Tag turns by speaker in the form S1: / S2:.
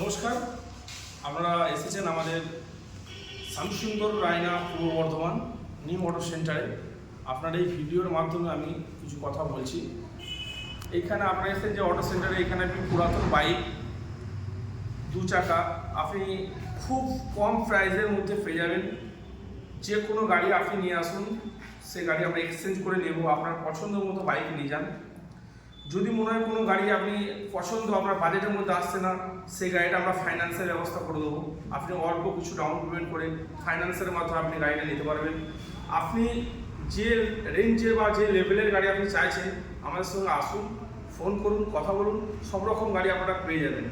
S1: নমস্কার, আপনারা এসেছেন আমাদের শ্যামসুন্দর রায়না পূর্ব বর্ধমান নিউ মোটর সেন্টারে। আপনার এই ভিডিওর মাধ্যমে আমি কিছু কথা বলছি। এইখানে আপনারা এসেছেন যে অটো সেন্টারে, এখানে আপনি পুরাতন বাইক 2 চাকা আপনি খুব কম প্রাইসের মধ্যে পেয়ে যাবেন। যে কোনো গাড়ি আপনি নিয়ে আসুন, সে গাড়ি আমরা এক্সচেঞ্জ করে নেব। আপনার পছন্দ মতো বাইক নিয়ে যান। যদি মনে হয় কোনো গাড়ি আপনি পছন্দ, আপনার বাজেটের মধ্যে আসছে না, সেই গাড়িটা আমরা ফাইন্যান্সের ব্যবস্থা করে দেবো। আপনি অল্প কিছু ডাউন পেমেন্ট করে ফাইন্যান্সের মাধ্যমে আপনি গাড়িটা নিতে পারবেন। আপনি যে রেঞ্জে বা যে লেভেলের গাড়ি আপনি চাইছেন, আমাদের সঙ্গে আসুন, ফোন করুন, কথা বলুন, সব রকম গাড়ি আপনারা পেয়ে যাবেন।